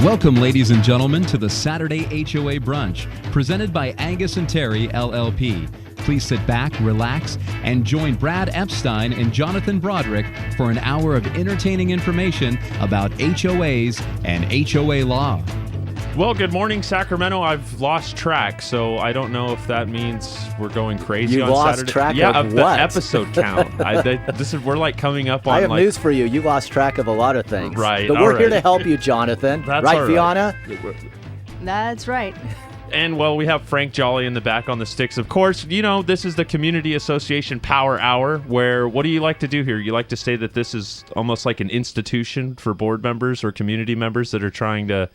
Welcome, ladies and gentlemen, to the Saturday HOA Brunch, presented by Angius&Terry, LLP. Please sit back, relax, and join Brad Epstein and Jonathan Broderick for an hour of entertaining information about HOAs and HOA law. Well, good morning, Sacramento. I've lost track, so I don't know if that means we're going crazy you on lost Saturday. Track yeah, of the what? episode count. We're like coming up on. I have news for you. You lost track of a lot of things. Right. But we're here to help you, Jonathan. That's right, all Fiona? That's right. And, well, we have Frank Jolly in the back on the sticks. Of course, you know, this is the Community Association Power Hour, where what do you like to do here? You like to say that this is almost like an institution for board members or community members that are trying to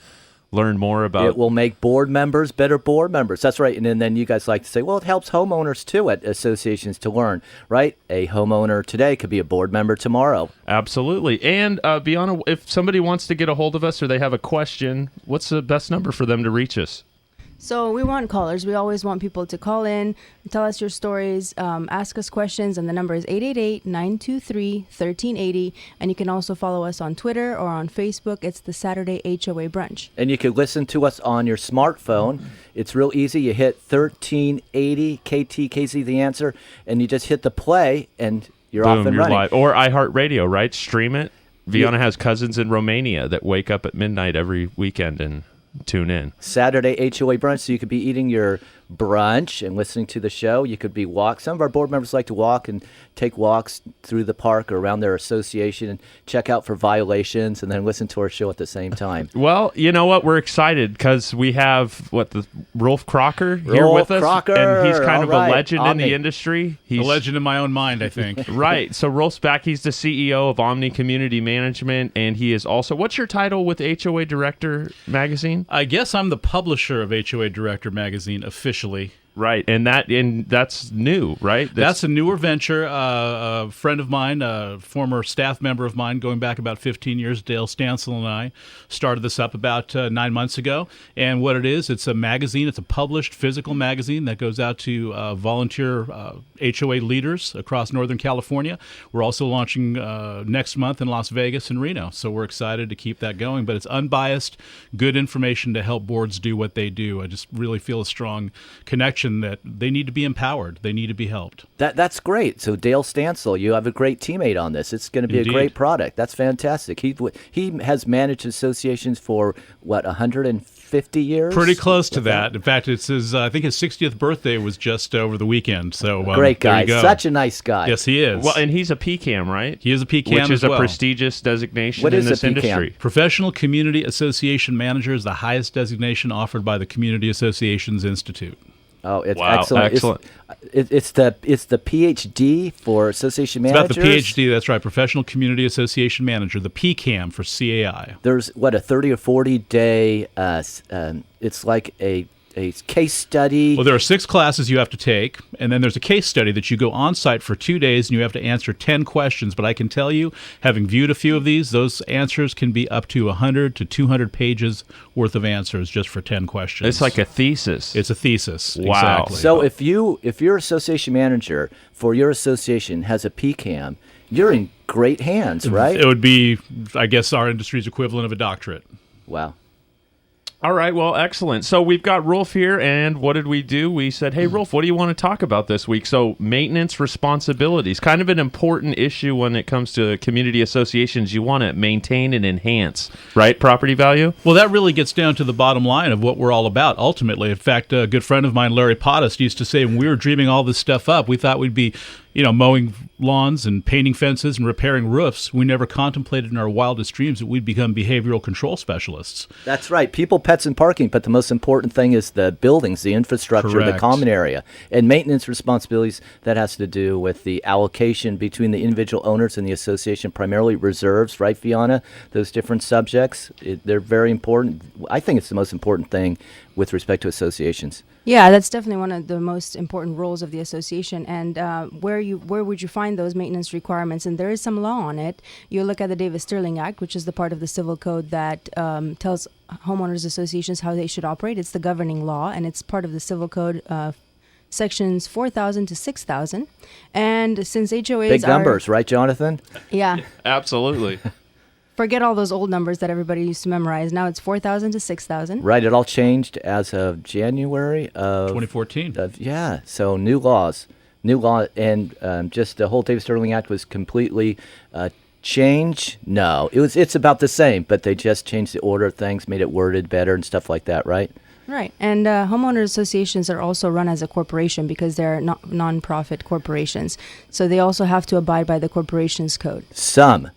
learn more about. It will make board members better board members. That's right. And then you guys like to say, well, it helps homeowners too at associations to learn, right? A homeowner today could be a board member tomorrow. Absolutely. And Bianna, if somebody wants to get a hold of us or they have a question, what's the best number for them to reach us? So we want callers. We always want people to call in, tell us your stories, ask us questions, and the number is 888-923-1380. And you can also follow us on Twitter or on Facebook. It's the Saturday HOA Brunch. And you can listen to us on your smartphone. It's real easy. You hit 1380 KTKZ the answer, and you just hit the play, and you're Boom, off and you're running. Live. Or iHeartRadio, right? Stream it. Vianna has cousins in Romania that wake up at midnight every weekend and tune in. Saturday HOA Brunch, so you could be eating your brunch and listening to the show. You could be some of our board members like to walk and take walks through the park or around their association and check out for violations and then listen to our show at the same time. Well, you know what? We're excited because we have the Rolf Crocker here with us. Crocker. And he's kind of All right. a legend in the industry. He's a legend in my own mind, I think. Right. So Rolf's back. He's the CEO of Omni Community Management, and he is also, what's your title with HOA Director Magazine? I guess I'm the publisher of HOA Director Magazine officially. Right, and that's new, right? That's a newer venture. A friend of mine, a former staff member of mine, going back about 15 years, Dale Stansel and I started this up about 9 months ago. And what it is, it's a magazine. It's a published physical magazine that goes out to volunteer HOA leaders across Northern California. We're also launching next month in Las Vegas and Reno, so we're excited to keep that going. But it's unbiased, good information to help boards do what they do. I just really feel a strong connection that they need to be empowered. They need to be helped. That's great. So Dale Stansel, you have a great teammate on this. It's going to be Indeed. a great product. That's fantastic. He has managed associations for, 150 years? Pretty close to that. In fact, it's I think his 60th birthday was just over the weekend. So great guy. There you go. Such a nice guy. Yes, he is. Well, and he's a PCAM, right? He is a PCAM which is as well. a prestigious designation What in is this a PCAM? industry. Professional Community Association Manager is the highest designation offered by the Community Associations Institute. Oh, it's Wow, excellent. It's the PhD for association managers. It's about the PhD, that's right, Professional Community Association Manager, the PCAM for CAI. There's a 30 or 40 day. It's like a case study. Well, there are 6 classes you have to take, and then there's a case study that you go on site for 2 days, and you have to answer 10 questions. But I can tell you, having viewed a few of these, those answers can be up to 100 to 200 pages worth of answers just for 10 questions. It's like a thesis. It's a thesis. Wow. Exactly. So if your association manager for your association has a PCAM, you're in great hands, right? It would be, I guess, our industry's equivalent of a doctorate. Wow. All right, well, excellent. So we've got Rolf here, and what did we do? We said, hey, Rolf, what do you want to talk about this week? So maintenance responsibilities, kind of an important issue when it comes to community associations. You want to maintain and enhance, right, property value? Well, that really gets down to the bottom line of what we're all about, ultimately. In fact, a good friend of mine, Larry Pottis, used to say when we were dreaming all this stuff up, we thought we'd be mowing lawns and painting fences and repairing roofs. We never contemplated in our wildest dreams that we'd become behavioral control specialists. That's right. People, pets, and parking. But the most important thing is the buildings, the infrastructure, Correct. the common area. And maintenance responsibilities, that has to do with the allocation between the individual owners and the association, primarily reserves, right, Fiona? Those different subjects, they're very important. I think it's the most important thing with respect to associations. Yeah, that's definitely one of the most important roles of the association. And where would you find those maintenance requirements? And there is some law on it. You look at the Davis-Sterling Act, which is the part of the civil code that tells homeowners associations how they should operate. It's the governing law, and it's part of the civil code sections 4,000 to 6,000. And since HOAs Big numbers, right, Jonathan? Yeah. Absolutely. Forget all those old numbers that everybody used to memorize. Now it's 4,000 to 6,000. Right, it all changed as of January of 2014. Yeah, so new laws, and just the whole Davis Sterling Act was completely changed. No, it's about the same, but they just changed the order of things, made it worded better and stuff like that, right? Right. And homeowner associations are also run as a corporation because they're non-profit corporations. So they also have to abide by the corporation's code. Some.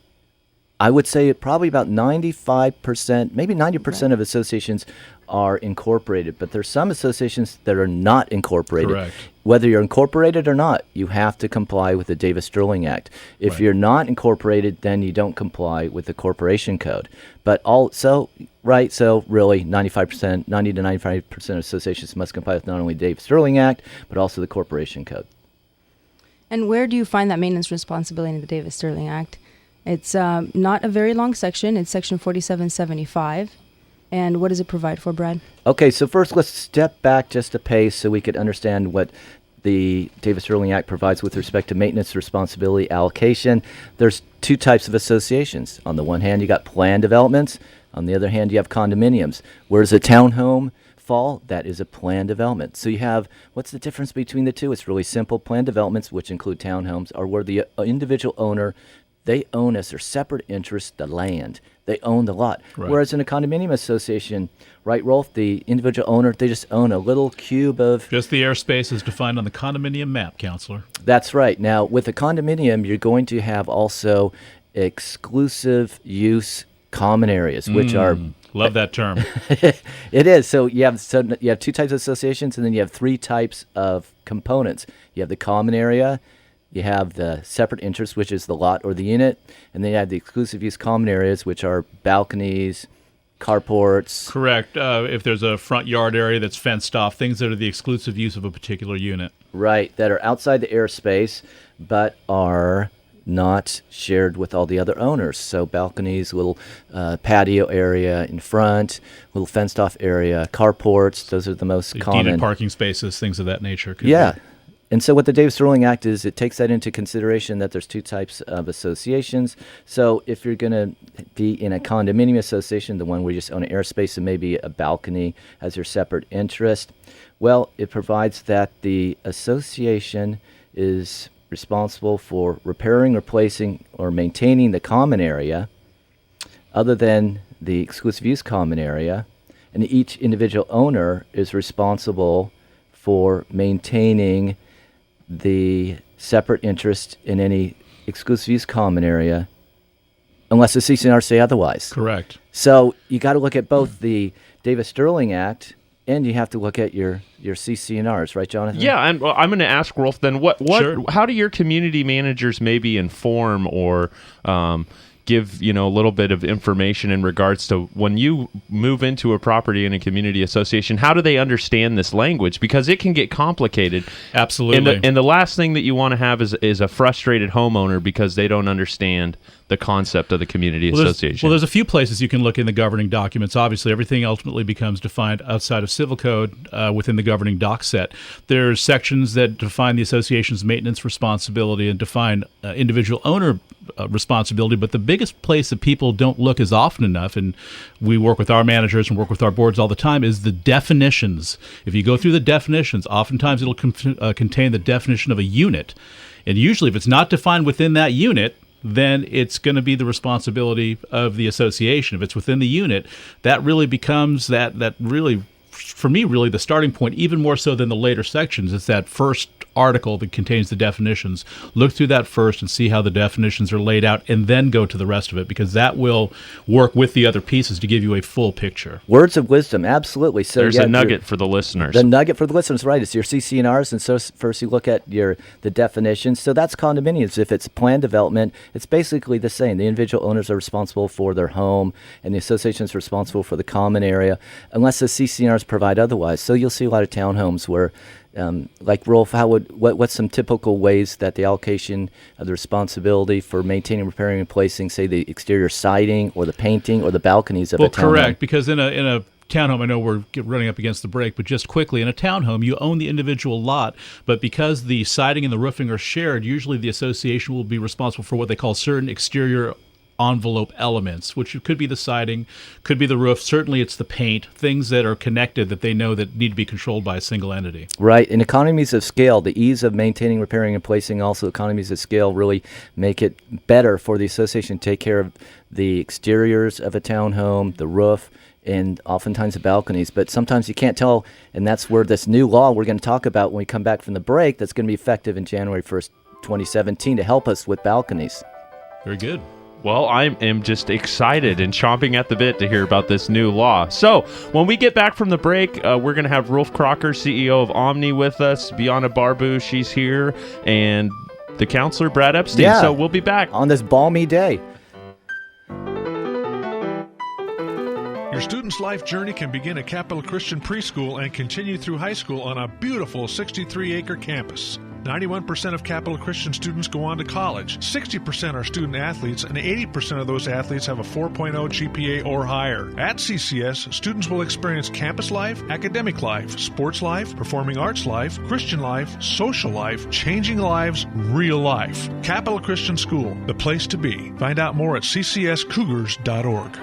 I would say probably about 95%, maybe 90% Right. of associations are incorporated, but there's some associations that are not incorporated. Correct. Whether you're incorporated or not, you have to comply with the Davis Sterling Act. If Right. you're not incorporated, then you don't comply with the corporation code. But also, right, so really 95%, 90 to 95% of associations must comply with not only the Davis Sterling Act, but also the corporation code. And where do you find that maintenance responsibility in the Davis Sterling Act? It's not a very long section. It's section 4775. And what does it provide for, Brad? Okay, so first let's step back just a pace so we could understand what the Davis Sterling Act provides with respect to maintenance responsibility allocation. There's two types of associations. On the one hand, you got planned developments. On the other hand, you have condominiums. Where does a townhome fall? That is a planned development. So you have, what's the difference between the two? It's really simple. Planned developments, which include townhomes, are where the individual owner, they own as their separate interest the land. They own the lot. Right. Whereas in a condominium association, right, Rolf, the individual owner, they just own a little cube of... Just the airspace is defined on the condominium map, Counselor. That's right. Now, with a condominium, you're going to have also exclusive use common areas, which are... Love that term. It is. So you have two types of associations, and then you have three types of components. You have the common area, you have the separate interest, which is the lot or the unit, and then you have the exclusive use common areas, which are balconies, carports. Correct. If there's a front yard area that's fenced off, things that are the exclusive use of a particular unit. Right, that are outside the airspace, but are not shared with all the other owners. So balconies, little patio area in front, little fenced off area, carports, those are the most common. Deeded parking spaces, things of that nature. Could Yeah. be. And so what the Davis Sterling Act is, it takes that into consideration that there's two types of associations. So if you're going to be in a condominium association, the one where you just own an airspace and maybe a balcony as your separate interest, well, it provides that the association is responsible for repairing, replacing, or maintaining the common area other than the exclusive use common area, and each individual owner is responsible for maintaining the separate interest in any exclusive use common area unless the CCNR say otherwise. Correct. So you got to look at both the Davis Sterling Act and you have to look at your CCNRs, right, Jonathan? Yeah, and I'm going to ask Rolf then, Sure. how do your community managers maybe inform or give a little bit of information in regards to when you move into a property in a community association? How do they understand this language? Because it can get complicated. Absolutely. And the last thing that you want to have is a frustrated homeowner because they don't understand the concept of the community association. There's a few places you can look in the governing documents. Obviously, everything ultimately becomes defined outside of civil code within the governing doc set. There's sections that define the association's maintenance responsibility and define individual owner responsibility, but the biggest place that people don't look as often enough, and we work with our managers and work with our boards all the time, is the definitions. If you go through the definitions, oftentimes it'll contain the definition of a unit, and usually if it's not defined within that unit, then it's going to be the responsibility of the association. If it's within the unit, that really becomes that really, for me, really the starting point, even more so than the later sections. It's that first article that contains the definitions. Look through that first and see how the definitions are laid out, and then go to the rest of it, because that will work with the other pieces to give you a full picture. Words of wisdom, absolutely. So There's a nugget for the listeners. The nugget for the listeners, right? It's your CCNRs, and so first you look at the definitions. So that's condominiums. If it's planned development, it's basically the same. The individual owners are responsible for their home, and the association is responsible for the common area, unless the CCNRs provide otherwise. So you'll see a lot of townhomes where, like Rolf, what's some typical ways that the allocation of the responsibility for maintaining, repairing, and replacing, say, the exterior siding or the painting or the balconies of a townhome? Well, correct, because in a townhome, I know we're running up against the break, but just quickly, in a townhome, you own the individual lot, but because the siding and the roofing are shared, usually the association will be responsible for what they call certain exterior envelope elements, which could be the siding, could be the roof. Certainly it's the paint, things that are connected that they know that need to be controlled by a single entity. Right. And economies of scale, the ease of maintaining, repairing, and placing, also economies of scale really make it better for the association to take care of the exteriors of a townhome, the roof, and oftentimes the balconies. But sometimes you can't tell, and that's where this new law we're going to talk about when we come back from the break, that's going to be effective in January 1st, 2017, to help us with balconies. Very good. Well, I am just excited and chomping at the bit to hear about this new law. So, when we get back from the break, we're going to have Rolf Crocker, CEO of Omni, with us. Biana Barbu, she's here, and the counselor, Brad Epstein. Yeah. So, we'll be back On this balmy day. Your student's life journey can begin at Capital Christian Preschool and continue through high school on a beautiful 63-acre campus. 91% of Capital Christian students go on to college. 60% are student athletes, and 80% of those athletes have a 4.0 GPA or higher. At CCS, students will experience campus life, academic life, sports life, performing arts life, Christian life, social life, changing lives, real life. Capital Christian School, the place to be. Find out more at ccscougars.org.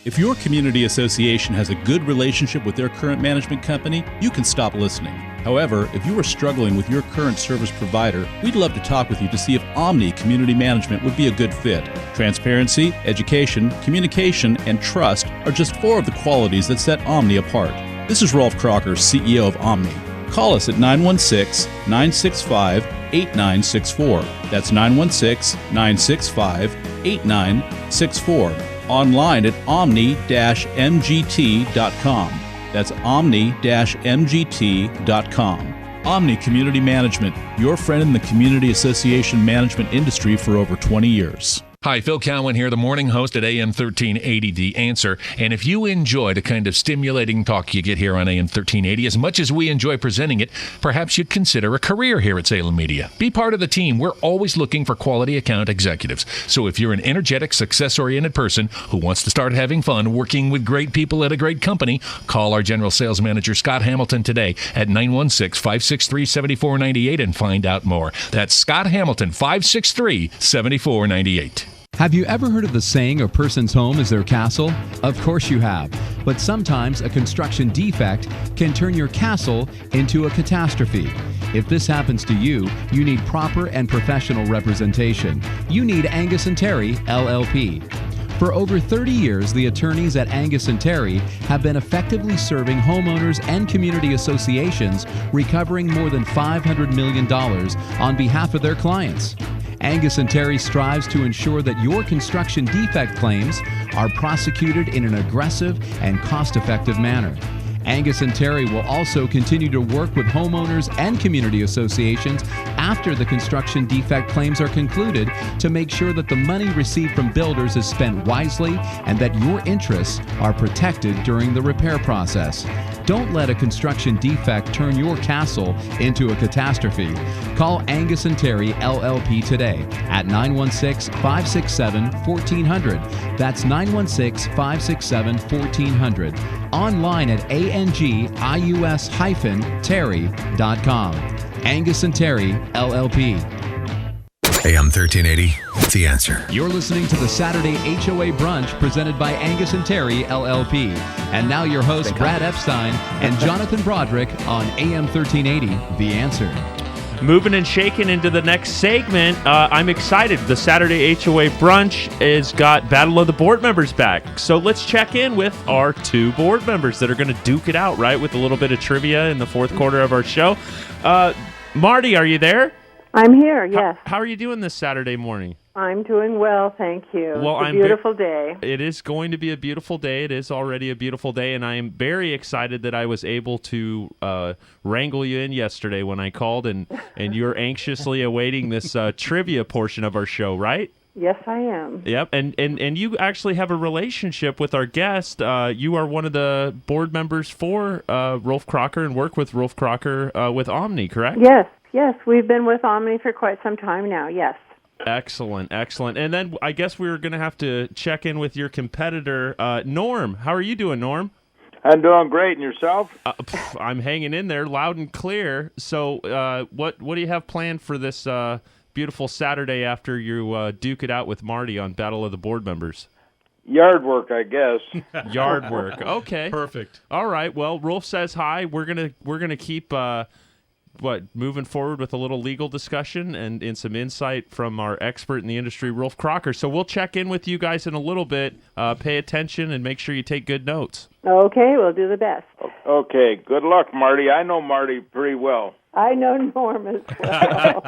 If your community association has a good relationship with their current management company, you can stop listening. However, if you are struggling with your current service provider, we'd love to talk with you to see if Omni Community Management would be a good fit. Transparency, education, communication, and trust are just 4 of the qualities that set Omni apart. This is Rolf Crocker, CEO of Omni. Call us at 916-965-8964. That's 916-965-8964. Online at omni-mgt.com. That's omni-mgt.com. Omni Community Management, your friend in the community association management industry for over 20 years. Hi, Phil Cowan here, the morning host at AM 1380, The Answer. And if you enjoy the kind of stimulating talk you get here on AM 1380, as much as we enjoy presenting it, perhaps you'd consider a career here at Salem Media. Be part of the team. We're always looking for quality account executives. So if you're an energetic, success-oriented person who wants to start having fun working with great people at a great company, call our General Sales Manager, Scott Hamilton, today at 916-563-7498 and find out more. That's Scott Hamilton, 563-7498. Have you ever heard of the saying, a person's home is their castle? Of course you have. But sometimes a construction defect can turn your castle into a catastrophe. If this happens to you, you need proper and professional representation. You need Angius&Terry, LLP. For over 30 years, the attorneys at Angius&Terry have been effectively serving homeowners and community associations, recovering more than $500 million on behalf of their clients. Angius&Terry strives to ensure that your construction defect claims are prosecuted in an aggressive and cost-effective manner. Angius&Terry will also continue to work with homeowners and community associations after the construction defect claims are concluded to make sure that the money received from builders is spent wisely and that your interests are protected during the repair process. Don't let a construction defect turn your castle into a catastrophe. Call Angius&Terry, LLP today at 916-567-1400. That's 916-567-1400. Online at angius-terry.com. Angius&Terry, LLP. AM 1380, The Answer. You're listening to the Saturday HOA Brunch presented by Angius&Terry, LLP. And now your hosts, Brad Epstein and Jonathan Broderick on AM 1380, The Answer. Moving and shaking into the next segment, I'm excited. The Saturday HOA Brunch has got Battle of the Board Members back. So let's check in with our 2 board members that are going to duke it out, right, with a little bit of trivia in the 4th quarter of our show. Marty, are you there? I'm here, yes. How are you doing this Saturday morning? I'm doing well, thank you. Well, it's a beautiful day. It is going to be a beautiful day. It is already a beautiful day, and I am very excited that I was able to wrangle you in yesterday when I called, and you're anxiously awaiting this trivia portion of our show, right? Yes, I am. Yep, and you actually have a relationship with our guest. You are one of the board members for Rolf Crocker and work with Rolf Crocker with Omni, correct? Yes, we've been with Omni for quite some time now, yes. Excellent. And then I guess we were going to have to check in with your competitor, Norm. How are you doing, Norm? I'm doing great, and yourself? I'm hanging in there loud and clear. So what do you have planned for this beautiful Saturday after you duke it out with Marty on Battle of the Board Members? Yard work, I guess. Yard work. Okay. Perfect. All right. Well, Rolf says hi. We're gonna keep moving forward with a little legal discussion and some insight from our expert in the industry, Rolf Crocker. So we'll check in with you guys in a little bit. Pay attention and make sure you take good notes. Okay, we'll do the best. Okay, good luck, Marty. I know Marty pretty well. I know Norm as well.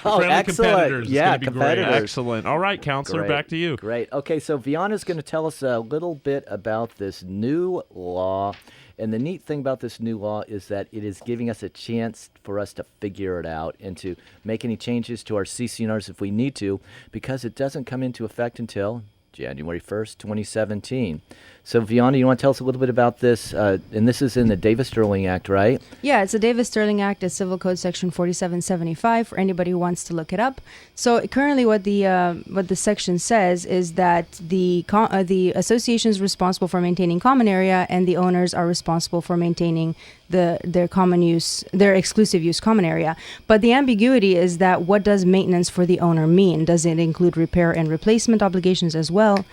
Friendly excellent. competitors. It's Yeah, gonna be great. competitors. Excellent. All right, Counselor, Great. back to you. Great. Okay, so Viana's going to tell us a little bit about this new law. And the neat thing about this new law is that it is giving us a chance for us to figure it out and to make any changes to our CCNRs if we need to, because it doesn't come into effect until January 1st, 2017. So, Viana, you want to tell us a little bit about this? And this is in the Davis-Sterling Act, right? Yeah, it's a Davis-Sterling Act, it's Civil Code Section 4775 for anybody who wants to look it up. So currently what the section says is that the association is responsible for maintaining common area and the owners are responsible for maintaining their exclusive use common area. But the ambiguity is that what does maintenance for the owner mean? Does it include repair and replacement obligations as well?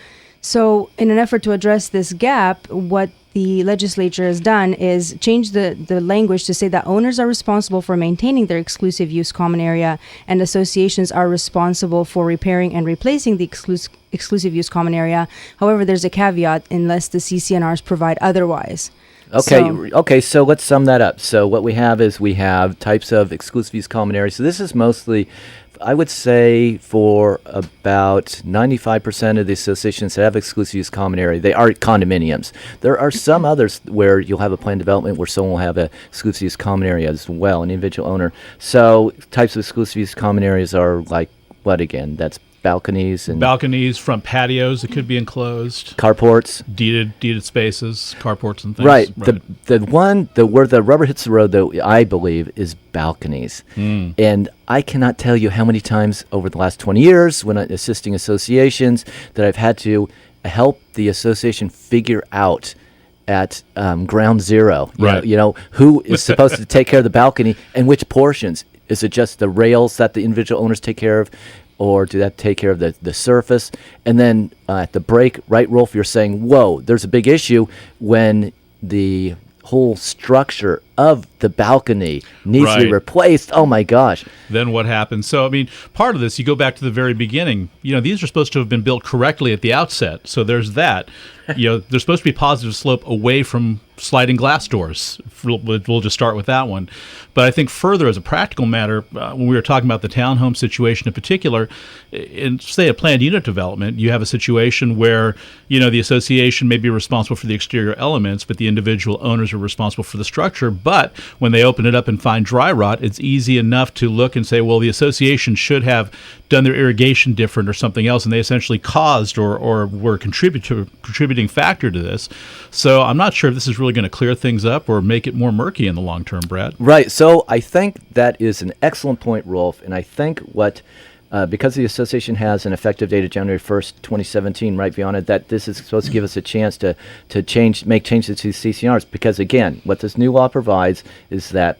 So in an effort to address this gap, what the legislature has done is change the language to say that owners are responsible for maintaining their exclusive use common area and associations are responsible for repairing and replacing the exclusive use common area. However, there's a caveat unless the CCNRs provide otherwise. Okay, so let's sum that up. So what we have types of exclusive use common areas. So this is mostly, I would say, for about 95% of the associations that have exclusive use common area, they are condominiums. There are some others where you'll have a planned development where someone will have a exclusive use common area as well, an individual owner. So types of exclusive use common areas are like what again? That's balconies, front patios that could be enclosed, carports, deeded spaces, carports and things. Right. The one where the rubber hits the road, though, I believe, is balconies. And I cannot tell you how many times over the last 20 years when I'm assisting associations that I've had to help the association figure out at ground zero, you know, who is supposed to take care of the balcony and which portions. Is it just the rails that the individual owners take care of? Or do that take care of the surface? And then at the break, right, Rolf, you're saying, whoa, there's a big issue when the whole structure of the balcony needs to be replaced. Oh, my gosh. Then what happens? So, I mean, part of this, you go back to the very beginning. You know, these are supposed to have been built correctly at the outset. So there's that. You know, there's supposed to be positive slope away from sliding glass doors. We'll just start with that one. But I think further, as a practical matter, when we were talking about the townhome situation in particular, in, say, a planned unit development, you have a situation where, you know, the association may be responsible for the exterior elements, but the individual owners are responsible for the structure. But when they open it up and find dry rot, it's easy enough to look and say, well, the association should have done their irrigation different or something else, and they essentially caused or were a contributing factor to this. So I'm not sure if this is really going to clear things up or make it more murky in the long term, Brad. Right. So I think that is an excellent point, Rolf. And I think because the association has an effective date of January 1st, 2017, right, Viana, that this is supposed to give us a chance to make changes to CCNRs. Because, again, what this new law provides is that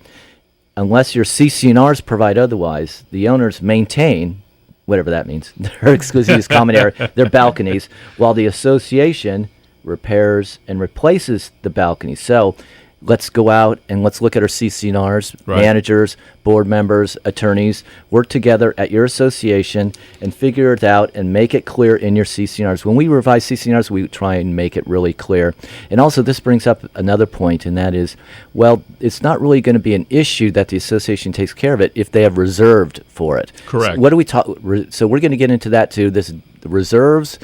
unless your CCNRs provide otherwise, the owners maintain, whatever that means, their exclusive use common area, their balconies, while the association repairs and replaces the balconies. So let's go out and let's look at our CCNRs, managers, board members, attorneys, work together at your association and figure it out and make it clear in your CCNRs. When we revise CCNRs, we try and make it really clear. And also this brings up another point, and that is, well, it's not really going to be an issue that the association takes care of it if they have reserved for it. Correct. So what do we talk? So we're going to get into that too. The reserves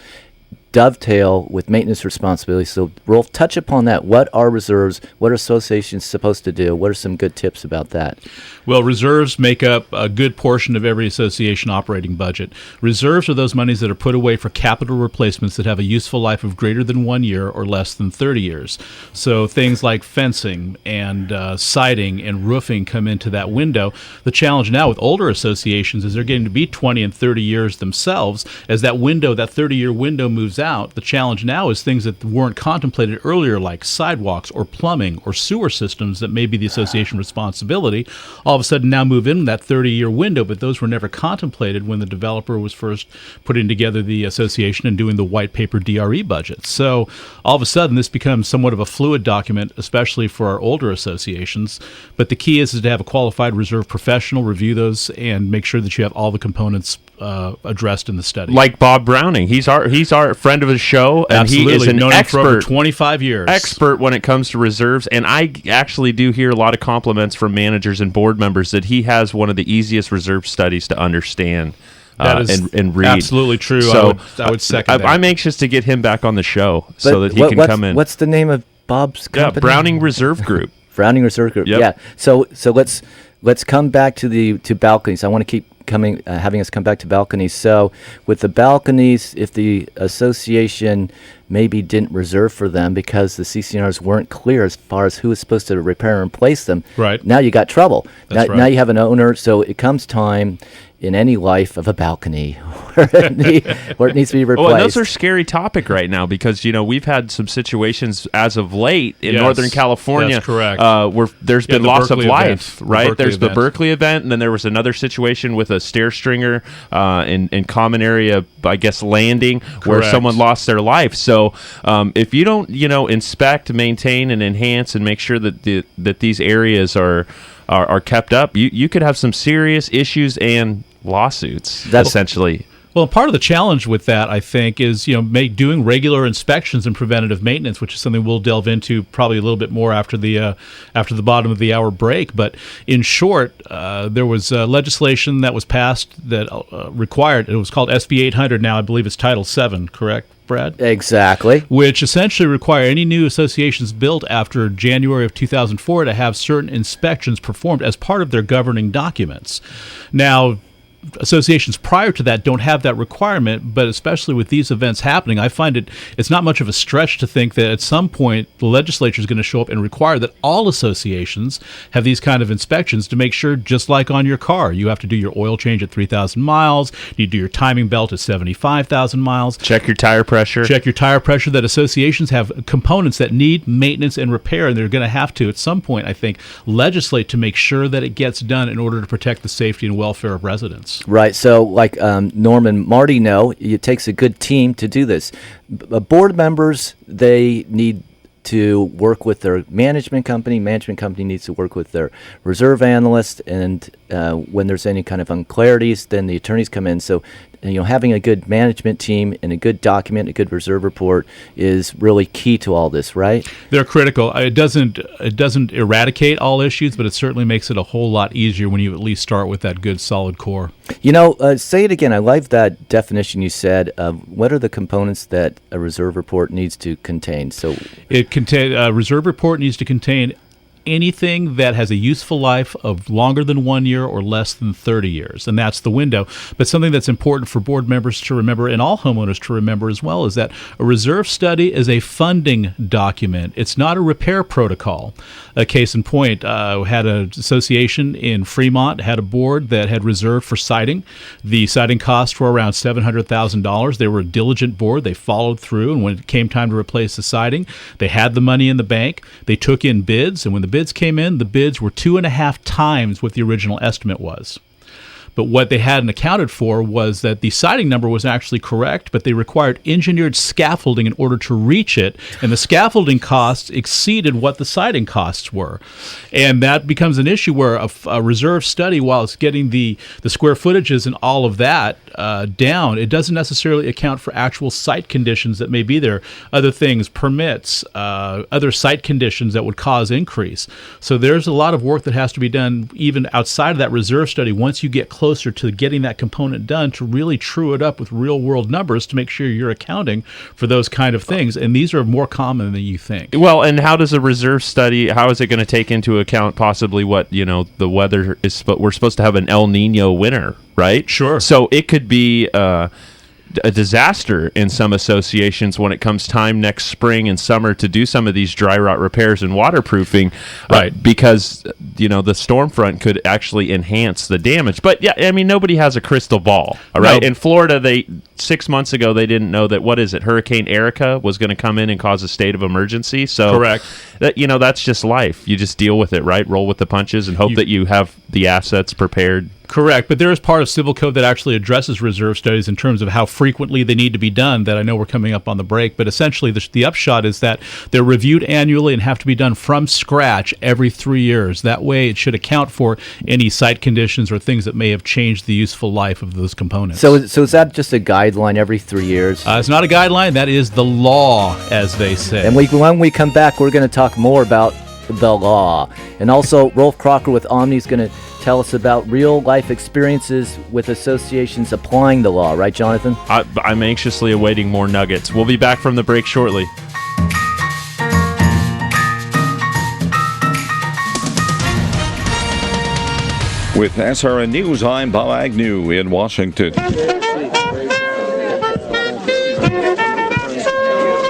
dovetail with maintenance responsibilities. So, Rolf, touch upon that. What are reserves? What are associations supposed to do? What are some good tips about that? Well, reserves make up a good portion of every association operating budget. Reserves are those monies that are put away for capital replacements that have a useful life of greater than 1 year or less than 30 years. So things like fencing and siding and roofing come into that window. The challenge now with older associations is they're getting to be 20 and 30 years themselves. As that window, that 30-year window moves out. The challenge now is things that weren't contemplated earlier, like sidewalks or plumbing or sewer systems that may be the association responsibility, all of a sudden now move in that 30-year window, but those were never contemplated when the developer was first putting together the association and doing the white paper DRE budget. So all of a sudden this becomes somewhat of a fluid document, especially for our older associations. But the key is to have a qualified reserve professional review those and make sure that you have all the components addressed in the study. Like Bob Browning, he's our friend of the show, and Absolutely. he is an Known him for over expert, 25 years. Expert when it comes to reserves. And I actually do hear a lot of compliments from managers and board members that he has one of the easiest reserve studies to understand. That is and read. Absolutely true. So I would second that. I'm anxious to get him back on the show so that he can come in. What's the name of Bob's company? Browning Reserve Group. Browning Reserve Group. Yep. Yeah. So let's come back to balconies. I want to keep having us come back to balconies. So with the balconies, if the association maybe didn't reserve for them because the CCNRs weren't clear as far as who was supposed to repair and replace them, right? Now you got trouble. Now you have an owner. So it comes time in any life of a balcony where it needs to be replaced. Oh, and those are a scary topic right now because, we've had some situations as of late in Northern California. That's correct. Where there's been the loss Berkeley of life, event. right? There's the Berkeley event, and then there was another situation with a stair stringer in common area, I guess, landing, where someone lost their life. So if you don't, inspect, maintain, and enhance and make sure that these areas are kept up, you could have some serious issues and lawsuits, essentially. Well, part of the challenge with that, I think, is doing regular inspections and preventative maintenance, which is something we'll delve into probably a little bit more after the bottom of the hour break. But in short, there was legislation that was passed that required. It was called SB 800. Now I believe it's Title 7, correct, Brad? Exactly. Which essentially require any new associations built after January of 2004 to have certain inspections performed as part of their governing documents. Now, associations prior to that don't have that requirement, but especially with these events happening, I find it's not much of a stretch to think that at some point the legislature is going to show up and require that all associations have these kind of inspections to make sure, just like on your car, you have to do your oil change at 3,000 miles, you do your timing belt at 75,000 miles. Check your tire pressure. That associations have components that need maintenance and repair, and they're going to have to, at some point, I think, legislate to make sure that it gets done in order to protect the safety and welfare of residents. Right. So like Norm and Marty know, it takes a good team to do this. Board members, they need to work with their management company. Management company needs to work with their reserve analyst. And when there's any kind of unclarities, then the attorneys come in. So having a good management team and a good document, a good reserve report is really key to all this, right? They're critical. It doesn't eradicate all issues, but it certainly makes it a whole lot easier when you at least start with that good, solid core. Say it again. I like that definition you said. What are the components that a reserve report needs to contain? So a reserve report needs to contain anything that has a useful life of longer than 1 year or less than 30 years, and that's the window. But something that's important for board members to remember, and all homeowners to remember as well, is that a reserve study is a funding document. It's not a repair protocol. A case in point, had an association in Fremont, had a board that had reserved for siding. The siding costs were around $700,000. They were a diligent board. They followed through, and when it came time to replace the siding, they had the money in the bank. They took in bids, and when the bids came in, the bids were 2.5 times what the original estimate was. But what they hadn't accounted for was that the siding number was actually correct, but they required engineered scaffolding in order to reach it, and the scaffolding costs exceeded what the siding costs were. And that becomes an issue where a reserve study, while it's getting the square footages and all of that down, it doesn't necessarily account for actual site conditions that may be there, other things, permits, other site conditions that would cause increase. So there's a lot of work that has to be done even outside of that reserve study once you get closer to getting that component done to really true it up with real world numbers to make sure you're accounting for those kind of things. And these are more common than you think. Well, and how does a reserve study, how is it going to take into account possibly what, the weather is, but we're supposed to have an El Nino winter, right? Sure. So it could be a disaster in some associations when it comes time next spring and summer to do some of these dry rot repairs and waterproofing, right? Because the storm front could actually enhance the damage. But yeah, I mean, nobody has a crystal ball, all right? No. In Florida, 6 months ago, they didn't know that, Hurricane Erica was going to come in and cause a state of emergency. So Correct. That's just life. You just deal with it, right? Roll with the punches and hope that you have the assets prepared. Correct, but there is part of Civil Code that actually addresses reserve studies in terms of how frequently they need to be done, that I know we're coming up on the break, but essentially the upshot is that they're reviewed annually and have to be done from scratch every 3 years. That way it should account for any site conditions or things that may have changed the useful life of those components. So is that just a guideline every 3 years? It's not a guideline, that is the law, as they say. And when we come back, we're going to talk more about the law. And also, Rolf Crocker with Omni is going to tell us about real-life experiences with associations applying the law. Right, Jonathan? I'm anxiously awaiting more nuggets. We'll be back from the break shortly. With SRN News, I'm Bob Agnew in Washington.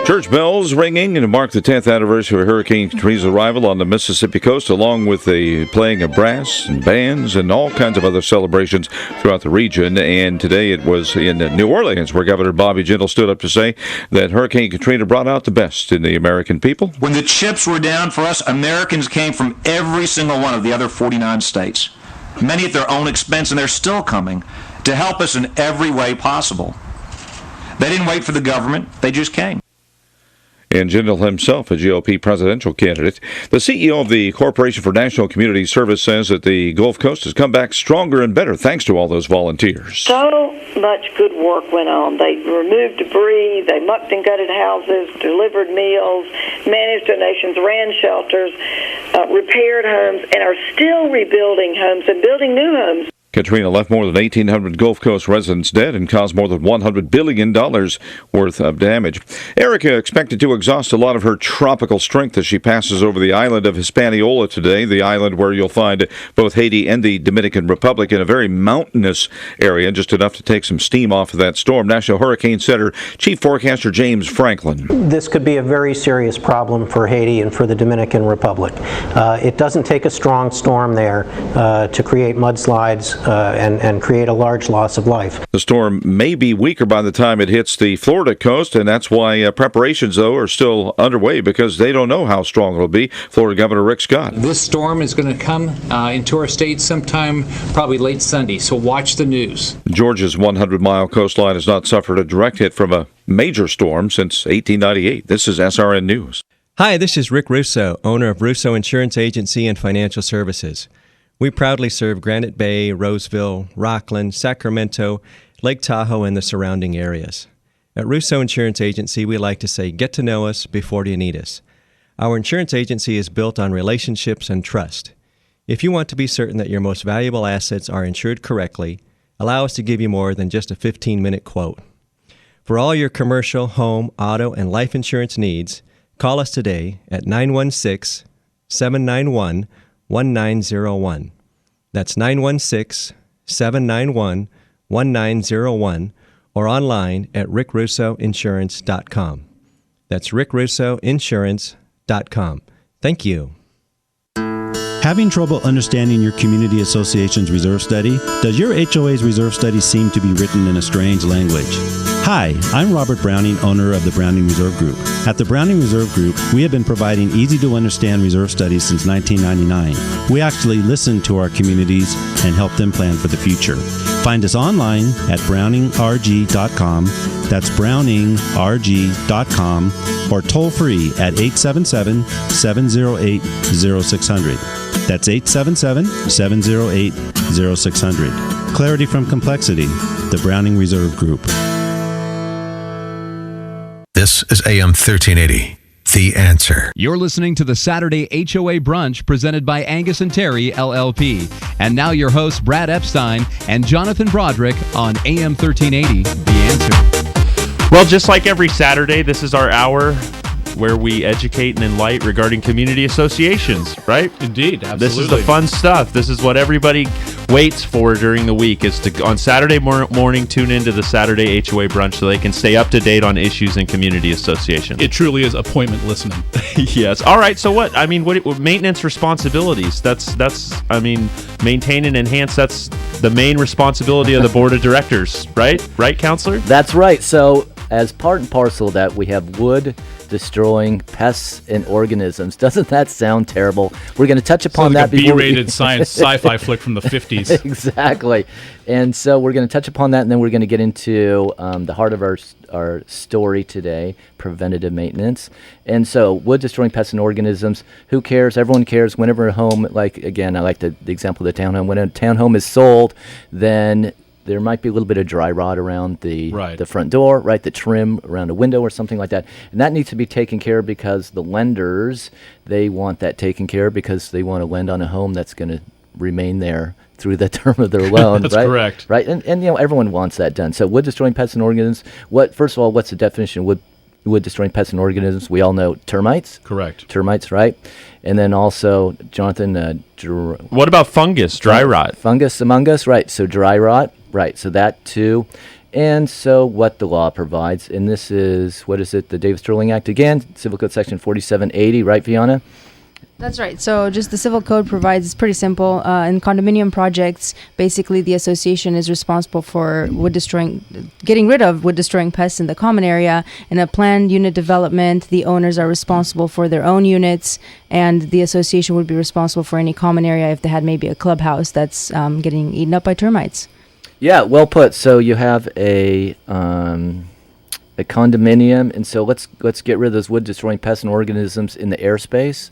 Church bells ringing to mark the 10th anniversary of Hurricane Katrina's arrival on the Mississippi coast, along with the playing of brass and bands and all kinds of other celebrations throughout the region. And today it was in New Orleans where Governor Bobby Jindal stood up to say that Hurricane Katrina brought out the best in the American people. When the chips were down for us, Americans came from every single one of the other 49 states, many at their own expense, and they're still coming to help us in every way possible. They didn't wait for the government, they just came. And Jindal himself, a GOP presidential candidate. The CEO of the Corporation for National Community Service says that the Gulf Coast has come back stronger and better thanks to all those volunteers. So much good work went on. They removed debris, they mucked and gutted houses, delivered meals, managed donations, ran shelters, repaired homes, and are still rebuilding homes and building new homes. Katrina left more than 1,800 Gulf Coast residents dead and caused more than $100 billion worth of damage. Erica expected to exhaust a lot of her tropical strength as she passes over the island of Hispaniola today, the island where you'll find both Haiti and the Dominican Republic in a very mountainous area, just enough to take some steam off of that storm. National Hurricane Center Chief Forecaster James Franklin. This could be a very serious problem for Haiti and for the Dominican Republic. It doesn't take a strong storm there to create mudslides and create a large loss of life. The storm may be weaker by the time it hits the Florida coast, and that's why preparations, though, are still underway because they don't know how strong it'll be. Florida Governor Rick Scott. This storm is going to come into our state sometime probably late Sunday, so watch the news. Georgia's 100-mile coastline has not suffered a direct hit from a major storm since 1898. This is SRN News. Hi, this is Rick Russo, owner of Russo Insurance Agency and Financial Services. We proudly serve Granite Bay, Roseville, Rockland, Sacramento, Lake Tahoe, and the surrounding areas. At Russo Insurance Agency, we like to say, get to know us before you need us. Our insurance agency is built on relationships and trust. If you want to be certain that your most valuable assets are insured correctly, allow us to give you more than just a 15-minute quote. For all your commercial, home, auto, and life insurance needs, call us today at 916-791-1901. That's 916-791-1901 or online at rickrussoinsurance.com. That's rickrussoinsurance.com. Thank you. Having trouble understanding your community association's reserve study? Does your HOA's reserve study seem to be written in a strange language? Hi, I'm Robert Browning, owner of the Browning Reserve Group. At the Browning Reserve Group, we have been providing easy-to-understand reserve studies since 1999. We actually listen to our communities and help them plan for the future. Find us online at browningrg.com. That's browningrg.com or toll free at 877-708-0600. That's 877-708-0600. Clarity from complexity, the Browning Reserve Group. This is AM 1380, The Answer. You're listening to the Saturday HOA Brunch presented by Angius&Terry, LLP. And now your hosts, Brad Epstein and Jonathan Broderick on AM 1380, The Answer. Well, just like every Saturday, this is our hour where we educate and enlighten regarding community associations, right? Indeed, absolutely. This is the fun stuff. This is what everybody waits for during the week, is to on Saturday morning tune into the Saturday HOA brunch so they can stay up to date on issues in community associations. It truly is appointment listening. Yes. All right. So what maintenance responsibilities? That's maintain and enhance. That's the main responsibility of the board of directors, right? Right, Counselor? That's right. So as part and parcel of that, we have wood destroying pests and organisms. Doesn't that sound terrible? We're going to touch upon that before. B-rated science sci-fi flick from the 50s. Exactly. And so we're going to touch upon that, and then we're going to get into the heart of our story today, preventative maintenance. And so wood destroying pests and organisms, who cares? Everyone cares. Whenever a home, like, again, I like the example of the townhome. When a townhome is sold, then there might be a little bit of dry rot around the front door, right? The trim around a window or something like that. And that needs to be taken care of because the lenders, they want that taken care of because they want to lend on a home that's going to remain there through the term of their loan. That's right? correct. Right. And everyone wants that done. So wood destroying pests and organisms. First of all, what's the definition of wood destroying pests and organisms? We all know termites. Correct. Termites, right? And then also, Jonathan, what about fungus, dry rot? Fungus among us, right? So dry rot, right? So that too. And so what the law provides, and this is, what is it? The Davis-Sterling Act again, Civil Code Section 4780, right, Fiona? That's right. So just the civil code provides, it's pretty simple. In condominium projects, basically the association is responsible for getting rid of wood destroying pests in the common area. In a planned unit development, the owners are responsible for their own units, and the association would be responsible for any common area if they had maybe a clubhouse that's getting eaten up by termites. Yeah, well put. So you have a condominium, and so let's get rid of those wood destroying pests and organisms in the airspace.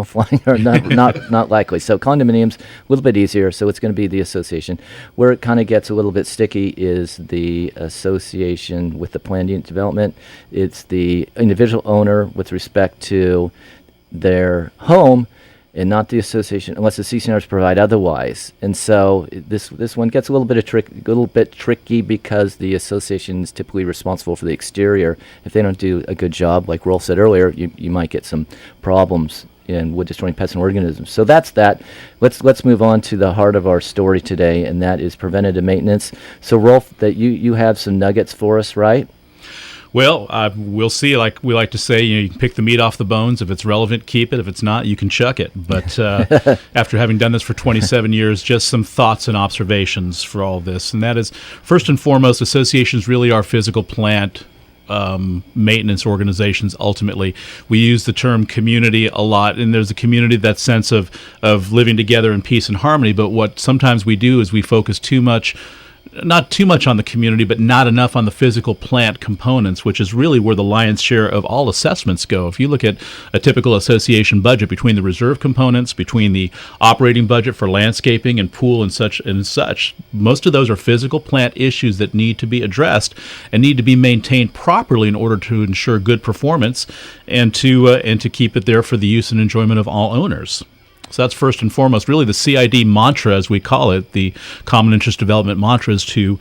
Flying are not likely. So condominiums, a little bit easier. So it's going to be the association. Where it kind of gets a little bit sticky is the association with the planned unit development. It's the individual owner with respect to their home, and not the association, unless the CCNRs provide otherwise. And so this one gets a little bit tricky because the association is typically responsible for the exterior. If they don't do a good job, like Rolf said earlier, you might get some problems in wood destroying pests and organisms. So that's that. Let's move on to the heart of our story today, and that is preventative maintenance. So Rolf, that you have some nuggets for us, right? Well, we'll see. Like we like to say, you can pick the meat off the bones. If it's relevant, keep it. If it's not, you can chuck it. But after having done this for 27 years, just some thoughts and observations for all this. And that is, first and foremost, associations really are physical plant maintenance organizations. Ultimately, we use the term community a lot, and there's a community, that sense of living together in peace and harmony. But what sometimes we do is we focus not too much on the community, but not enough on the physical plant components, which is really where the lion's share of all assessments go. If you look at a typical association budget, between the reserve components, between the operating budget for landscaping and pool and such, most of those are physical plant issues that need to be addressed and need to be maintained properly in order to ensure good performance and to keep it there for the use and enjoyment of all owners. So that's first and foremost. Really, the CID mantra, as we call it, the Common Interest Development mantra, is to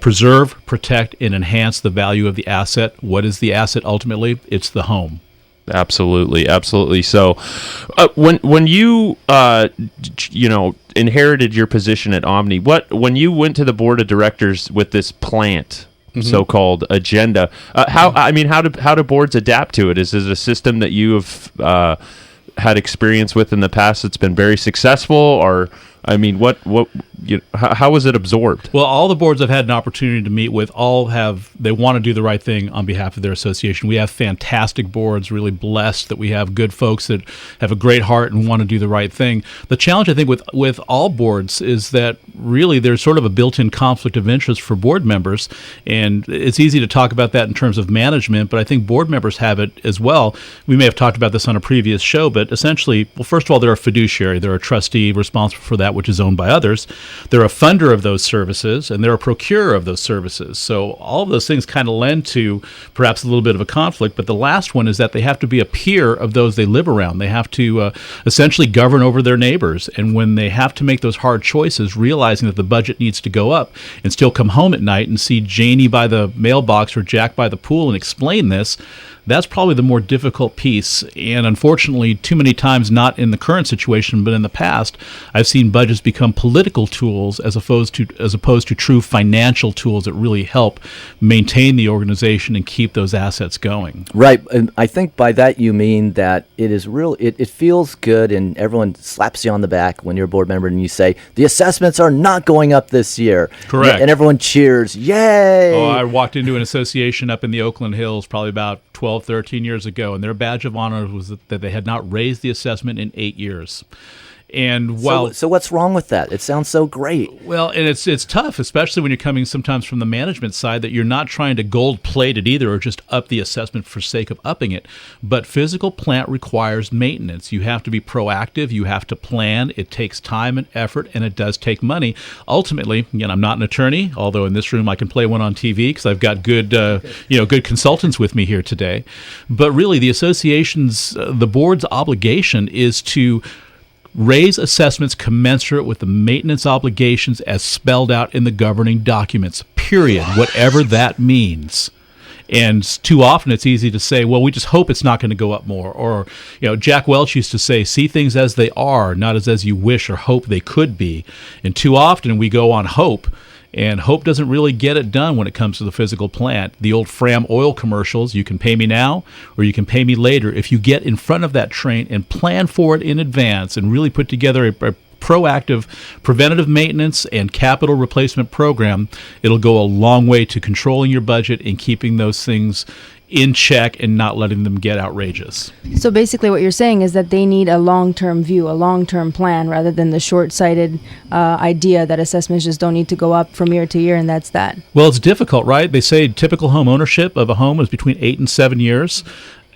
preserve, protect, and enhance the value of the asset. What is the asset ultimately? It's the home. Absolutely, absolutely. So, when you inherited your position at Omni, when you went to the board of directors with this plant, so-called agenda, how do boards adapt to it? Is it a system that you have had experience with in the past that's been very successful, or how was it absorbed? Well, all the boards I've had an opportunity to meet with they want to do the right thing on behalf of their association. We have fantastic boards, really blessed that we have good folks that have a great heart and want to do the right thing. The challenge, I think, with all boards is that really there's sort of a built-in conflict of interest for board members, and it's easy to talk about that in terms of management, but I think board members have it as well. We may have talked about this on a previous show, but essentially, well, first of all, they're a fiduciary. They're a trustee responsible for that which is owned by others. They're a funder of those services, and they're a procurer of those services. So all of those things kind of lend to perhaps a little bit of a conflict, but the last one is that they have to be a peer of those they live around. They have to essentially govern over their neighbors, and when they have to make those hard choices, realize realizing that the budget needs to go up, and still come home at night and see Janie by the mailbox or Jack by the pool and explain this. That's probably the more difficult piece. And unfortunately, too many times, not in the current situation, but in the past, I've seen budgets become political tools as opposed to true financial tools that really help maintain the organization and keep those assets going. Right. And I think by that you mean that it is real. It feels good, and everyone slaps you on the back when you're a board member and you say, the assessments are not going up this year. Correct. And everyone cheers. Yay! Oh, I walked into an association up in the Oakland Hills probably about 12, 13 years ago, and their badge of honor was that they had not raised the assessment in 8 years. And while so what's wrong with that? It sounds so great. Well, and it's tough, especially when you're coming sometimes from the management side, that you're not trying to gold plate it either or just up the assessment for sake of upping it. But physical plant requires maintenance. You have to be proactive. You have to plan. It takes time and effort, and it does take money. Ultimately, again, I'm not an attorney, although in this room I can play one on TV because I've got good consultants with me here today. But really, the association's, the board's obligation is to raise assessments commensurate with the maintenance obligations as spelled out in the governing documents, period, whatever that means. And too often it's easy to say, well, we just hope it's not going to go up more. Or, Jack Welch used to say, see things as they are, not as you wish or hope they could be. And too often we go on hope. And hope doesn't really get it done when it comes to the physical plant. The old Fram oil commercials, you can pay me now or you can pay me later. If you get in front of that train and plan for it in advance and really put together a proactive preventative maintenance and capital replacement program, it'll go a long way to controlling your budget and keeping those things in check and not letting them get outrageous. So basically what you're saying is that they need a long-term view, a long-term plan, rather than the short-sighted idea that assessments just don't need to go up from year to year, and that's that. Well, it's difficult, right? They say typical home ownership of a home is between 8 and 7 years.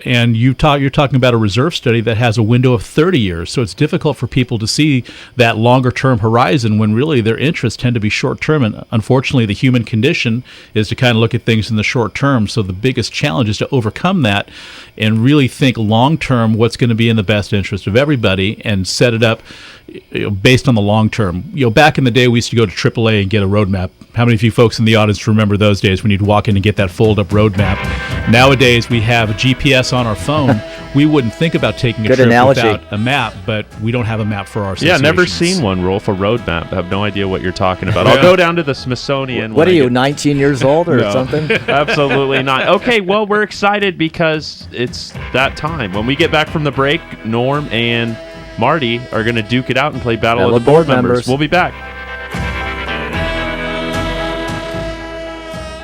And you're talking about a reserve study that has a window of 30 years. So it's difficult for people to see that longer-term horizon when really their interests tend to be short-term. And unfortunately, the human condition is to kind of look at things in the short term. So the biggest challenge is to overcome that and really think long-term what's going to be in the best interest of everybody and set it up based on the long term. Back in the day, we used to go to AAA and get a road map. How many of you folks in the audience remember those days when you'd walk in and get that fold-up road map? Nowadays, we have a GPS on our phone. We wouldn't think about taking a trip without a map, but we don't have a map for our associations. Yeah, never seen one, Rolf, a road map. I have no idea what you're talking about. I'll go down to the Smithsonian. What are you, 19 years old or something? Absolutely not. Okay, well, we're excited because it's that time. When we get back from the break, Norm and Marty are going to duke it out and play Battle of the Board Members. We'll be back.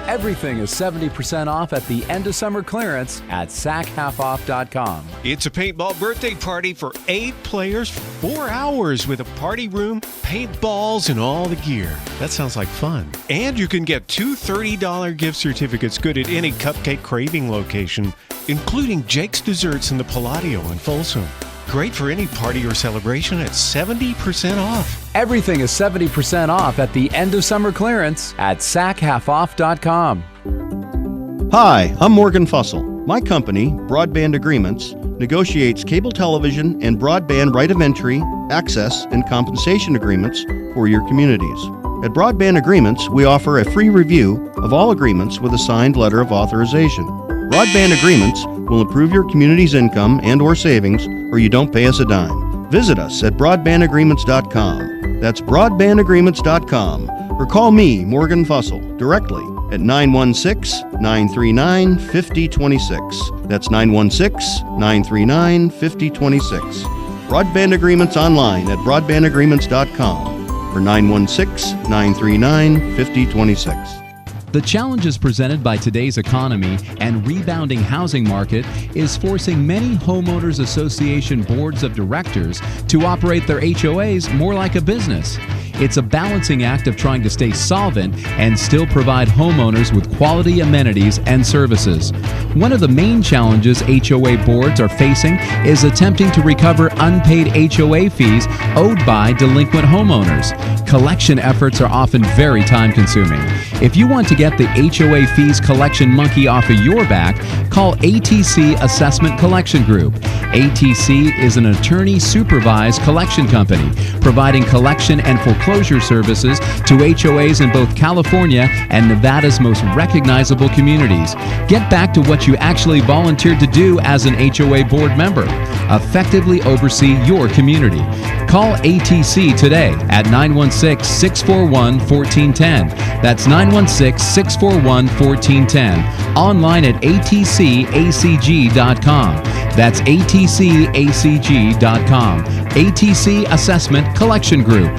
Everything is 70% off at the end of summer clearance at SAChalfoff.com. It's a paintball birthday party for 8 players for 4 hours with a party room, paintballs, and all the gear. That sounds like fun. And you can get 2 $30 gift certificates good at any Cupcake Craving location, including Jake's Desserts in the Palladio in Folsom. Great for any party or celebration at 70% off. Everything is 70% off at the end of summer clearance at SAChalfoff.com. Hi, I'm Morgan Fussell. My company, Broadband Agreements, negotiates cable television and broadband right of entry, access, and compensation agreements for your communities. At Broadband Agreements, we offer a free review of all agreements with a signed letter of authorization. Broadband Agreements will improve your community's income and or savings, or you don't pay us a dime. Visit us at broadbandagreements.com. That's broadbandagreements.com. Or call me, Morgan Fussell, directly at 916-939-5026. That's 916-939-5026. Broadband Agreements online at broadbandagreements.com or 916-939-5026. The challenges presented by today's economy and rebounding housing market is forcing many homeowners association boards of directors to operate their HOAs more like a business. It's a balancing act of trying to stay solvent and still provide homeowners with quality amenities and services. One of the main challenges HOA boards are facing is attempting to recover unpaid HOA fees owed by delinquent homeowners. Collection efforts are often very time-consuming. If you want to get the HOA fees collection monkey off of your back, call ATC Assessment Collection Group. ATC is an attorney-supervised collection company providing collection and foreclosure services to HOAs in both California and Nevada's most recognizable communities. Get back to what you actually volunteered to do as an HOA board member. Effectively oversee your community. Call ATC today at 916-641-1410. That's 916-641-1410. Online at atcacg.com. That's atcacg.com. ATC Assessment Collection Group.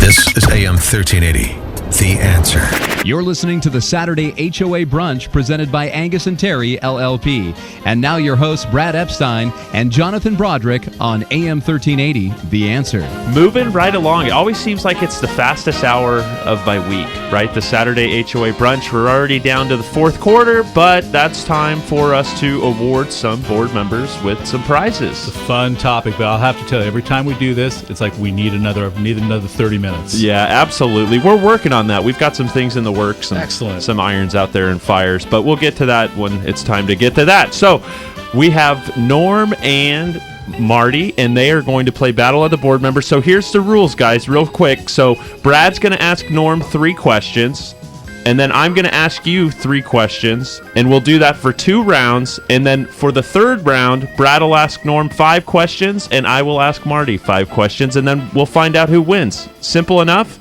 This is AM 1380. The Answer. You're listening to the Saturday HOA Brunch presented by Angius&Terry, LLP. And now your hosts, Brad Epstein and Jonathan Broderick on AM 1380, The Answer. Moving right along. It always seems like it's the fastest hour of my week, right? The Saturday HOA Brunch. We're already down to the fourth quarter, but that's time for us to award some board members with some prizes. It's a fun topic, but I'll have to tell you, every time we do this, it's like we need another 30 minutes. Yeah, absolutely. We're working on that. We've got some things in the works. Excellent. Some irons out there and fires, but we'll get to that when it's time to get to that. So we have Norm and Marty, and they are going to play Battle of the Board Members. So here's the rules, guys, real quick. So Brad's going to ask Norm 3 questions, and then I'm going to ask you 3 questions, and we'll do that for 2 rounds. And then for the 3rd round, Brad will ask Norm 5 questions, and I will ask Marty 5 questions, and then we'll find out who wins. Simple enough?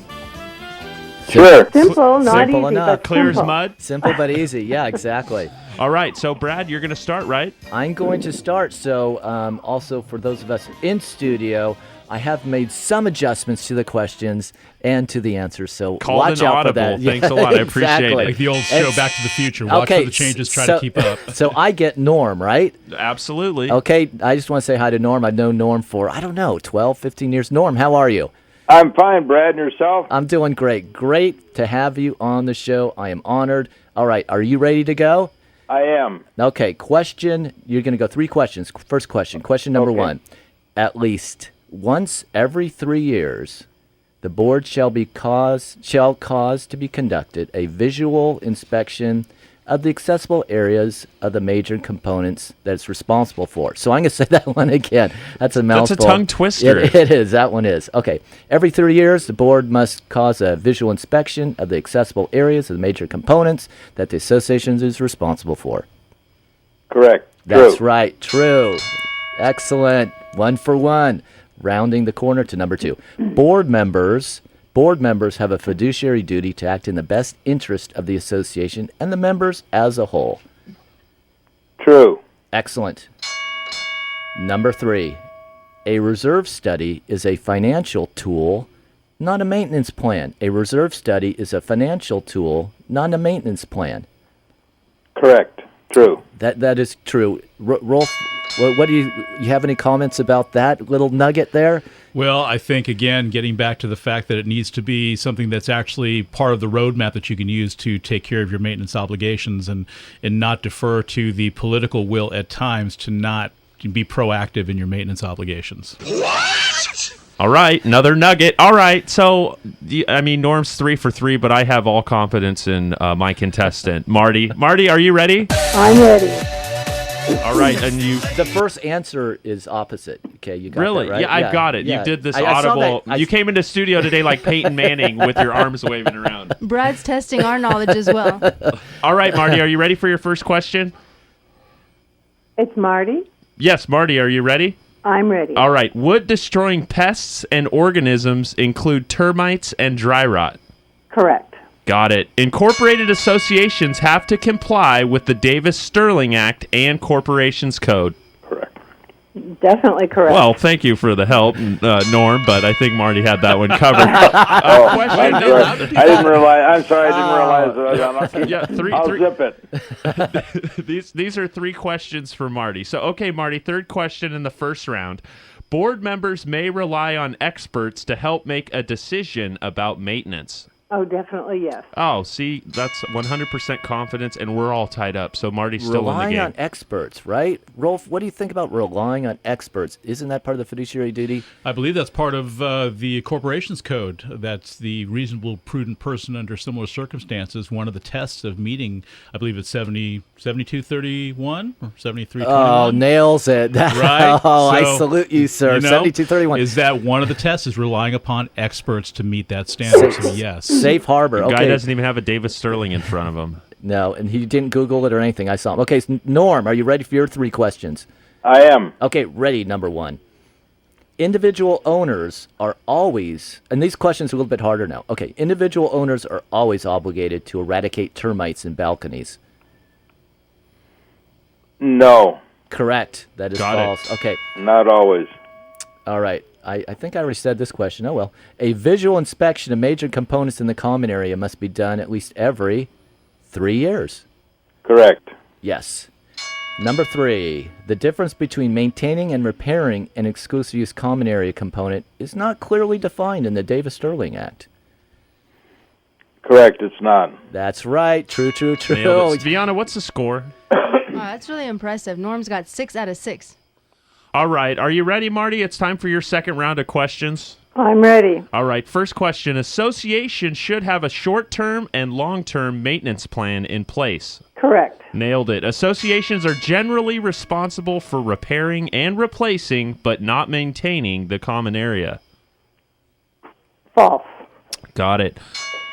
Sure. Simple, not Simple easy, enough. but Clear as simple. mud? Simple but easy. Yeah, exactly. All right, so Brad, you're going to start, right? I'm going to start. So also for those of us in studio, I have made some adjustments to the questions and to the answers. So Called watch an out audible. for that. Thanks a lot. I appreciate exactly. it. Like the old show Back to the Future. Watch for the changes, try to keep up. So I get Norm, right? Absolutely. Okay, I just want to say hi to Norm. I've known Norm for, 12, 15 years. Norm, how are you? I'm fine, Brad, and yourself? I'm doing great. Great to have you on the show. I am honored. All right, are you ready to go? I am. Okay, question. You're going to go 3 questions. First question. Question number 1. At least once every 3 years, the board shall cause to be conducted a visual inspection of the accessible areas of the major components that it's responsible for. So I'm going to say that one again. That's a mouthful. That's a tongue twister. It is. That one is. Okay. Every 3 years, the board must cause a visual inspection of the accessible areas of the major components that the association is responsible for. Correct. That's right. True. Excellent. 1 for 1. Rounding the corner to number 2. Board members have a fiduciary duty to act in the best interest of the association and the members as a whole. True. Excellent. Number 3. A reserve study is a financial tool, not a maintenance plan. A reserve study is a financial tool, not a maintenance plan. Correct. True. That is true. Rolf, what do you have any comments about that little nugget there? Well, I think, again, getting back to the fact that it needs to be something that's actually part of the roadmap that you can use to take care of your maintenance obligations and not defer to the political will at times to not be proactive in your maintenance obligations. What? All right, another nugget. All right, so, Norm's 3 for 3, but I have all confidence in my contestant, Marty. Marty, are you ready? I'm ready. All right, and you... The first answer is opposite. Okay, you got really? that right? Yeah, I've got it. Yeah. You did this I saw audible... that. You came into studio today like Peyton Manning with your arms waving around. Brad's testing our knowledge as well. All right, Marty, are you ready for your first question? It's Marty. Yes, Marty, are you ready? I'm ready. All right. Wood-destroying pests and organisms include termites and dry rot. Correct. Got it. Incorporated associations have to comply with the Davis-Sterling Act and Corporations Code. Correct. Definitely correct. Well, thank you for the help, Norm, but I think Marty had that one covered. I didn't realize. I'm sorry, I didn't realize. Yeah, I'll zip it. These are 3 questions for Marty. So, okay, Marty, 3rd question in the first round. Board members may rely on experts to help make a decision about maintenance. Oh, definitely yes. Oh, see, that's 100% confidence, and we're all tied up. So Marty's still in the Relying game. on experts, right? Rolf, what do you think about relying on experts? Isn't that part of the fiduciary duty? I believe that's part of the corporations code. That's the reasonable, prudent person under similar circumstances. One of the tests of meeting, I believe it's 7231 or 7321. Oh, nails it. Right? Oh, So, I salute you, sir. 7231. Is that one of the tests is relying upon experts to meet that standard? So yes. Safe harbor. The Okay. guy doesn't even have a Davis Sterling in front of him. No, and he didn't Google it or anything. I saw him. Okay, so Norm, are you ready for your 3 questions? I am. Okay, ready, number 1. Individual owners are always, and these questions are a little bit harder now. Okay, individual owners are always obligated to eradicate termites in balconies. No. Correct. That is Got it. false. Okay. Not always. All right. I think I already said this question. Oh, well. A visual inspection of major components in the common area must be done at least every 3 years. Correct. Yes. Number 3. The difference between maintaining and repairing an exclusive use common area component is not clearly defined in the Davis-Sterling Act. Correct. It's not. That's right. True, true, true. Nailed it. Viana, what's the score? That's really impressive. Norm's got 6 out of 6. All right. Are you ready, Marty? It's time for your second round of questions. I'm ready. All right. First question. Associations should have a short-term and long-term maintenance plan in place. Correct. Nailed it. Associations are generally responsible for repairing and replacing, but not maintaining the common area. False. Got it.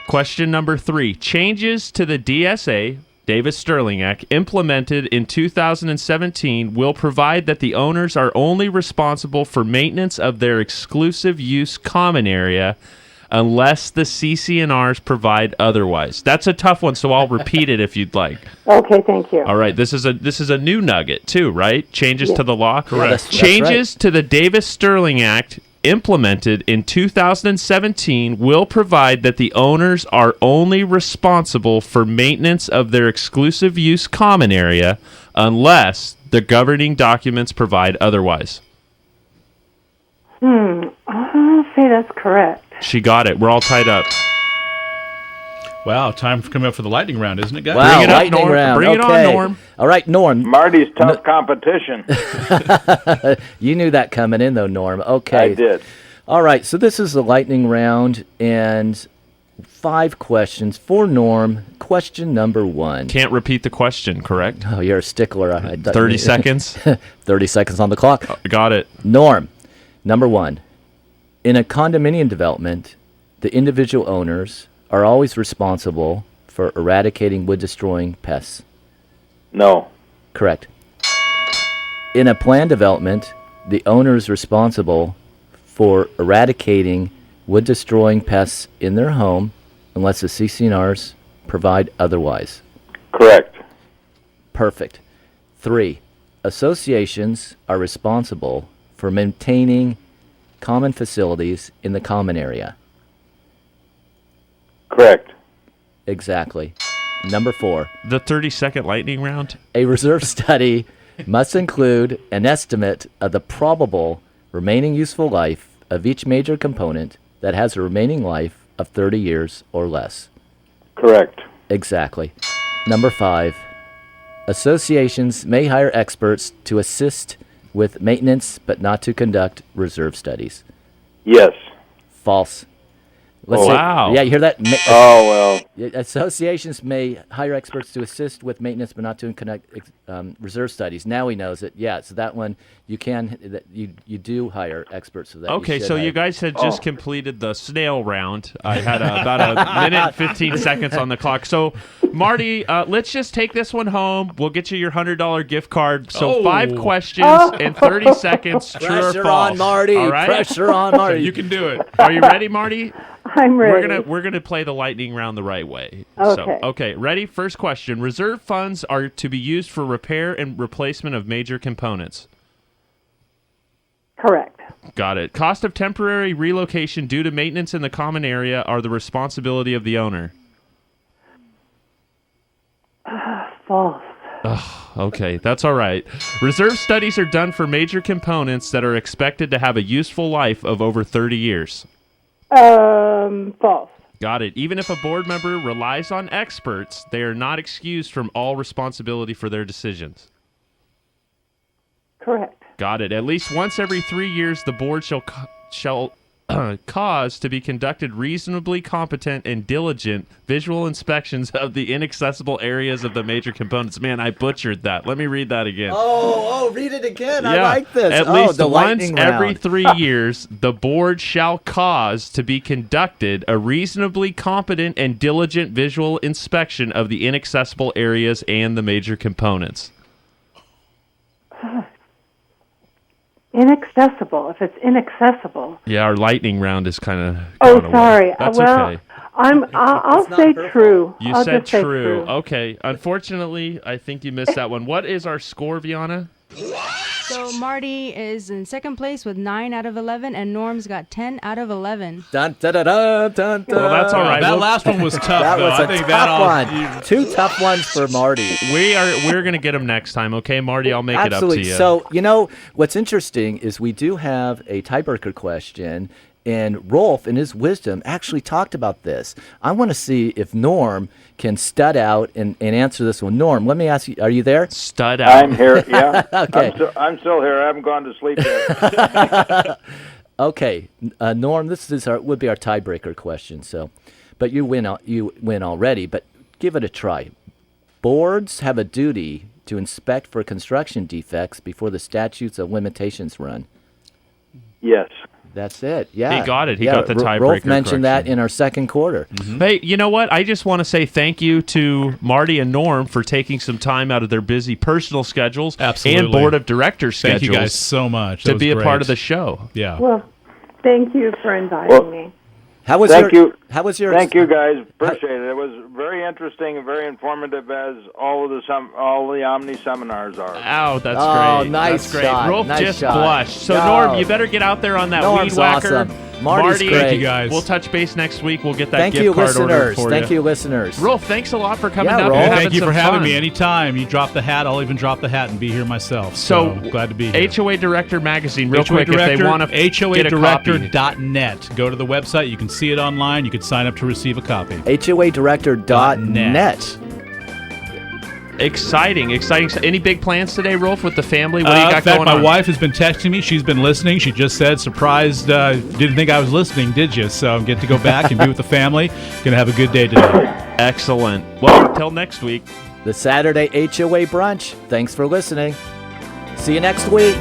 Question number 3. Changes to the DSA, Davis-Sterling Act, implemented in 2017 will provide that the owners are only responsible for maintenance of their exclusive use common area unless the CC&Rs provide otherwise. That's a tough one, so I'll repeat it if you'd like. Okay, thank you. All right, this is a new nugget too, right? Changes to the law. Correct. That's Changes to the Davis-Sterling Act implemented in 2017 will provide that the owners are only responsible for maintenance of their exclusive use common area unless the governing documents provide otherwise. I'll say that's correct. She got it. We're all tied up. Wow, time for coming up for the lightning round, isn't it, guys? Wow, Bring it up, lightning Norm. round. Bring it on, Okay. Norm. All right, Norm. Marty's tough competition. You knew that coming in, though, Norm. Okay. I did. All right, so this is the lightning round, and 5 questions for Norm. Question number 1. Can't repeat the question, correct? Oh, you're a stickler. 30 seconds. 30 seconds on the clock. Got it. Norm, number 1. In a condominium development, the individual owners are always responsible for eradicating wood-destroying pests. No. Correct. In a planned development, the owner is responsible for eradicating wood-destroying pests in their home unless the CC&Rs provide otherwise. Correct. Perfect. 3. Associations are responsible for maintaining common facilities in the common area. Correct. Exactly. Number 4. The 30-second lightning round? A reserve study must include an estimate of the probable remaining useful life of each major component that has a remaining life of 30 years or less. Correct. Exactly. Number 5. Associations may hire experts to assist with maintenance but not to conduct reserve studies. Yes. False. Wow. Yeah, you hear that? Oh, well. Associations may hire experts to assist with maintenance, but not to conduct reserve studies. Now he knows it. Yeah, so that one you can. You do hire experts for that. Okay, should so hire. you guys had just completed the snail round. I had about a minute and 15 seconds on the clock. So, Marty, let's just take this one home. We'll get you your $100 gift card. So 5 questions in 30 seconds. True Pressure or false? on Marty. All right? Pressure on Marty. You can do it. Are you ready, Marty? I'm ready. We're gonna play the lightning round the right way. Okay. So, okay, ready? First question. Reserve funds are to be used for repair and replacement of major components. Correct. Got it. Cost of temporary relocation due to maintenance in the common area are the responsibility of the owner. False. Okay, that's all right. Reserve studies are done for major components that are expected to have a useful life of over 30 years. False. Got it. Even if a board member relies on experts, they are not excused from all responsibility for their decisions. Correct. Got it. At least once every 3 years, the board shall cause to be conducted reasonably competent and diligent visual inspections of the inaccessible areas of the major components. Man, I butchered that. Let me read that again. Read it again. I like this. At least the once every round. 3 years, the board shall cause to be conducted a reasonably competent and diligent visual inspection of the inaccessible areas and the major components. Inaccessible. If it's inaccessible. Yeah, our lightning round is kind of. Sorry. That's well, okay. I'll say true. You I'll said just say true. Okay. Unfortunately, I think you missed that one. What is our score, Viana? So Marty is in second place with 9 out of 11, and Norm's got 10 out of 11. Dun, dun, dun, dun, dun, dun. Well, that's all right. That last one was tough. That though. was I a think tough that one. 2 tough ones for Marty. We're going to get them next time, okay, Marty? I'll make it up to you. So, what's interesting is we do have a tiebreaker question, and Rolf, in his wisdom, actually talked about this. I want to see if Norm can stud out and answer this one. Norm, let me ask you, are you there? Stud out. I'm here, yeah. Okay. I'm still here. I haven't gone to sleep yet. Okay, Norm, this would be our tiebreaker question. So, but you win already. But give it a try. Boards have a duty to inspect for construction defects before the statutes of limitations run. Yes. That's it. Yeah. He got it. He got the tiebreaker. Rolf mentioned that in our second quarter. Mm-hmm. Hey, you know what? I just want to say thank you to Marty and Norm for taking some time out of their busy personal schedules and board of directors schedules. Thank you guys so much. To be a part of the show. Yeah. Well, thank you for inviting me. How was Thank your? you. How was your? Thank you, guys. Appreciate it. It was very interesting and very informative, as all the Omni seminars are. Oh, that's great. Nice that's great. shot. Rolf Nice just shot. blushed. So, No. Norm, you better get out there on that Norm's weed whacker. awesome. Marty, Thank you, guys. We'll touch base next week. We'll get that Thank gift you, card ordered listeners. for Thank you. you, listeners. Rolf, thanks a lot for coming Yeah, down Rolf. here and Thank you for some having fun. me anytime. You drop the hat, I'll even drop the hat and be here myself. So glad to be here. HOA Director Magazine, real HOA quick, if they want to get a copy. HOAdirector.net. Go to the website. You can see it online. You can sign up to receive a copy. HOAdirector.net. Exciting. Any big plans today, Rolf, with the family? What do you got in fact, going my on? wife has been texting me. She's been listening. She just said, surprised, didn't think I was listening, did you? So I'm getting to go back and be with the family. Going to have a good day today. Excellent. Well, until next week. The Saturday HOA Brunch. Thanks for listening. See you next week.